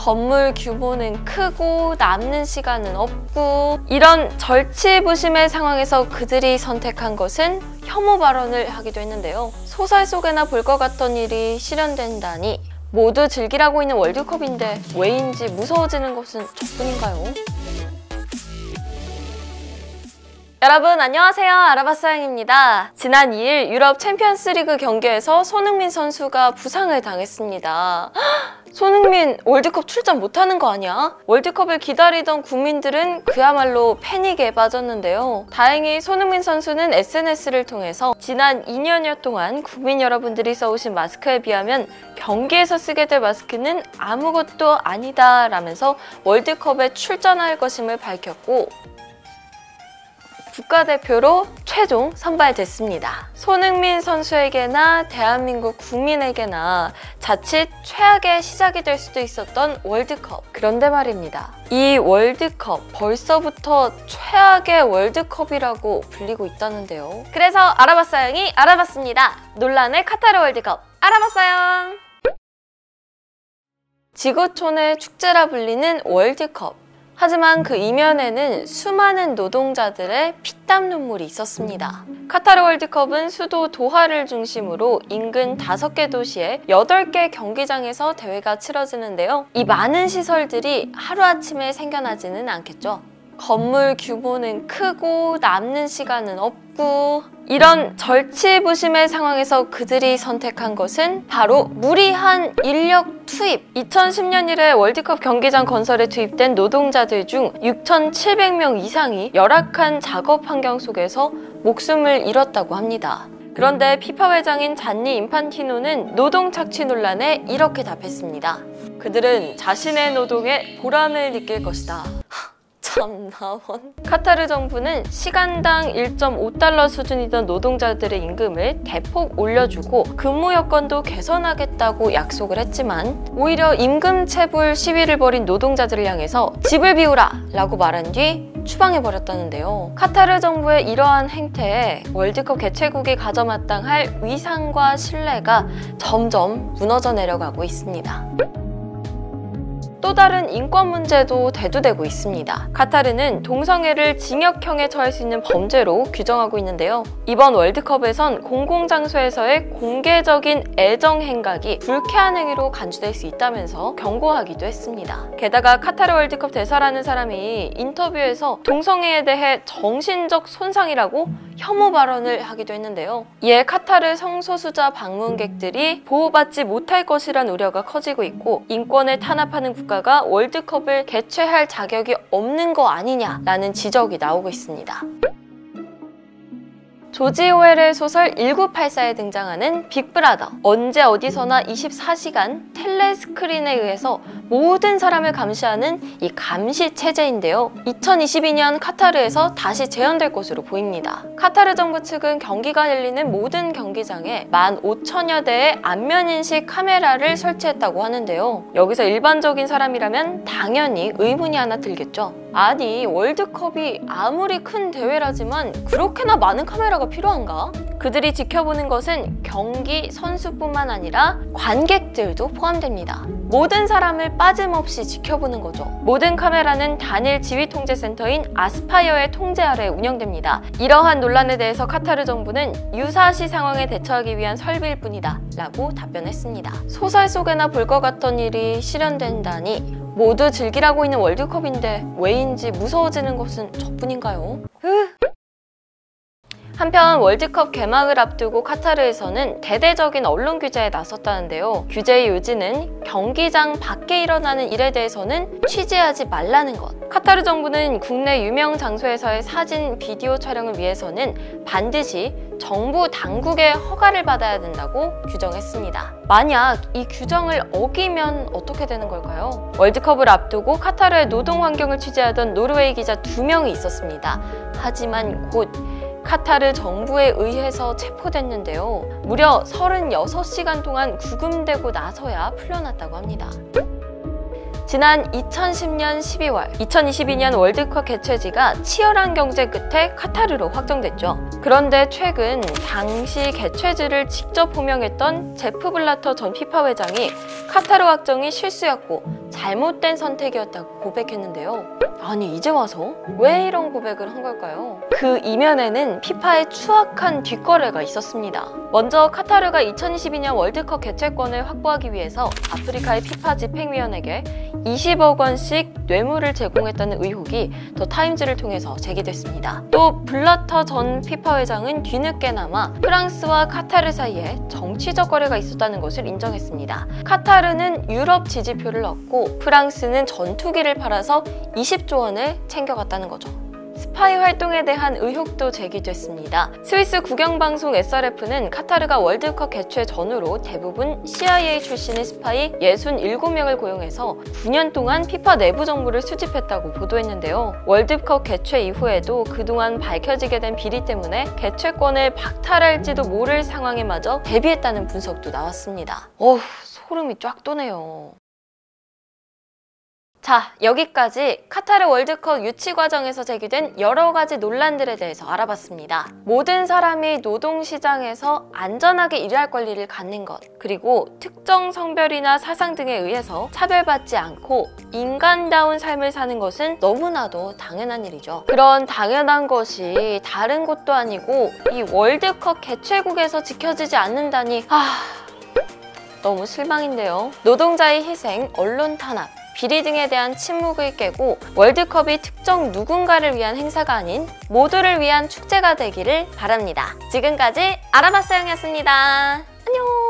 건물 규모는 크고 남는 시간은 없고, 이런 절치부심의 상황에서 그들이 선택한 것은 혐오 발언을 하기도 했는데요. 소설 속에나 볼 것 같던 일이 실현된다니, 모두 즐기라고 있는 월드컵인데 왜인지 무서워지는 것은 저뿐인가요? 여러분 안녕하세요. 아라바사양입니다. 지난 2일 유럽 챔피언스리그 경기에서 손흥민 선수가 부상을 당했습니다. 손흥민 월드컵 출전 못하는 거 아니야? 월드컵을 기다리던 국민들은 그야말로 패닉에 빠졌는데요. 다행히 손흥민 선수는 SNS를 통해서 지난 2년여 동안 국민 여러분들이 써오신 마스크에 비하면 경기에서 쓰게 될 마스크는 아무것도 아니다 라면서 월드컵에 출전할 것임을 밝혔고, 국가대표로 최종 선발됐습니다. 손흥민 선수에게나 대한민국 국민에게나 자칫 최악의 시작이 될 수도 있었던 월드컵. 그런데 말입니다. 이 월드컵 벌써부터 최악의 월드컵이라고 불리고 있다는데요. 그래서 아라바사양이 알아봤습니다. 논란의 카타르 월드컵 알아봤어요. 지구촌의 축제라 불리는 월드컵. 하지만 그 이면에는 수많은 노동자들의 피땀 눈물이 있었습니다. 카타르 월드컵은 수도 도하를 중심으로 인근 5개 도시의 8개 경기장에서 대회가 치러지는데요. 이 많은 시설들이 하루아침에 생겨나지는 않겠죠. 건물 규모는 크고 남는 시간은 없고, 이런 절치부심의 상황에서 그들이 선택한 것은 바로 무리한 인력 투입. 2010년 이래 월드컵 경기장 건설에 투입된 노동자들 중 6,700명 이상이 열악한 작업 환경 속에서 목숨을 잃었다고 합니다. 그런데 피파 회장인 잔니 인판티노는 노동 착취 논란에 이렇게 답했습니다. 그들은 자신의 노동에 보람을 느낄 것이다. 참나원. 카타르 정부는 시간당 1.5달러 수준이던 노동자들의 임금을 대폭 올려주고 근무 여건도 개선하겠다고 약속을 했지만, 오히려 임금 체불 시위를 벌인 노동자들을 향해서 집을 비우라 라고 말한 뒤 추방해버렸다는데요. 카타르 정부의 이러한 행태에 월드컵 개최국이 가져마땅할 위상과 신뢰가 점점 무너져 내려가고 있습니다. 또 다른 인권 문제도 대두되고 있습니다. 카타르는 동성애를 징역형에 처할 수 있는 범죄로 규정하고 있는데요. 이번 월드컵에선 공공장소에서의 공개적인 애정 행각이 불쾌한 행위로 간주될 수 있다면서 경고하기도 했습니다. 게다가 카타르 월드컵 대사라는 사람이 인터뷰에서 동성애에 대해 정신적 손상이라고 혐오 발언을 하기도 했는데요. 이에 카타르 성소수자 방문객들이 보호받지 못할 것이란 우려가 커지고 있고, 인권을 탄압하는 국가가 월드컵을 개최할 자격이 없는 거 아니냐라는 지적이 나오고 있습니다. 조지 오웰의 소설 1984에 등장하는 빅브라더. 언제 어디서나 24시간 텔레스크린에 의해서 모든 사람을 감시하는 이 감시 체제인데요. 2022년 카타르에서 다시 재현될 것으로 보입니다. 카타르 정부 측은 경기가 열리는 모든 경기장에 15,000여 대의 안면인식 카메라를 설치했다고 하는데요. 여기서 일반적인 사람이라면 당연히 의문이 하나 들겠죠. 아니, 월드컵이 아무리 큰 대회라지만 그렇게나 많은 카메라가 필요한가? 그들이 지켜보는 것은 경기 선수뿐만 아니라 관객들도 포함됩니다. 모든 사람을 빠짐없이 지켜보는 거죠. 모든 카메라는 단일 지휘통제센터인 아스파이어의 통제 아래 운영됩니다. 이러한 논란에 대해서 카타르 정부는 유사시 상황에 대처하기 위한 설비일 뿐이다 라고 답변했습니다. 소설 속에나 볼 것 같던 일이 실현된다니, 모두 즐기라고 있는 월드컵인데 왜인지 무서워지는 것은 저뿐인가요? 한편 월드컵 개막을 앞두고 카타르에서는 대대적인 언론 규제에 나섰다는데요. 규제의 요지는 경기장 밖에 일어나는 일에 대해서는 취재하지 말라는 것. 카타르 정부는 국내 유명 장소에서의 사진, 비디오 촬영을 위해서는 반드시 정부 당국의 허가를 받아야 된다고 규정했습니다. 만약 이 규정을 어기면 어떻게 되는 걸까요? 월드컵을 앞두고 카타르의 노동 환경을 취재하던 노르웨이 기자 2명이 있었습니다. 하지만 곧 카타르 정부에 의해서 체포됐는데요. 무려 36시간 동안 구금되고 나서야 풀려났다고 합니다. 지난 2010년 12월 2022년 월드컵 개최지가 치열한 경쟁 끝에 카타르로 확정됐죠. 그런데 최근 당시 개최지를 직접 호명했던 제프 블라터 전 피파 회장이 카타르 확정이 실수였고 잘못된 선택이었다고 고백했는데요. 아니 이제 와서 왜 이런 고백을 한 걸까요? 그 이면에는 피파의 추악한 뒷거래가 있었습니다. 먼저 카타르가 2022년 월드컵 개최권을 확보하기 위해서 아프리카의 피파 집행위원에게 20억 원씩 뇌물을 제공했다는 의혹이 더 타임즈를 통해서 제기됐습니다. 또 블라터 전 피파 회장은 뒤늦게나마 프랑스와 카타르 사이에 정치적 거래가 있었다는 것을 인정했습니다. 카타르는 유럽 지지표를 얻고 프랑스는 전투기를 팔아서 20조 원을 챙겨갔다는 거죠. 스파이 활동에 대한 의혹도 제기됐습니다. 스위스 국영방송 SRF는 카타르가 월드컵 개최 전후로 대부분 CIA 출신의 스파이 67명을 고용해서 9년 동안 피파 내부 정보를 수집했다고 보도했는데요. 월드컵 개최 이후에도 그동안 밝혀지게 된 비리 때문에 개최권을 박탈할지도 모를 상황에 마저 대비했다는 분석도 나왔습니다. 어휴, 소름이 쫙 돋네요. 자, 여기까지 카타르 월드컵 유치 과정에서 제기된 여러 가지 논란들에 대해서 알아봤습니다. 모든 사람이 노동시장에서 안전하게 일할 권리를 갖는 것, 그리고 특정 성별이나 사상 등에 의해서 차별받지 않고 인간다운 삶을 사는 것은 너무나도 당연한 일이죠. 그런 당연한 것이 다른 곳도 아니고 이 월드컵 개최국에서 지켜지지 않는다니 너무 실망인데요. 노동자의 희생, 언론 탄압, 비리 등에 대한 침묵을 깨고 월드컵이 특정 누군가를 위한 행사가 아닌 모두를 위한 축제가 되기를 바랍니다. 지금까지 알아봤어요였습니다. 안녕!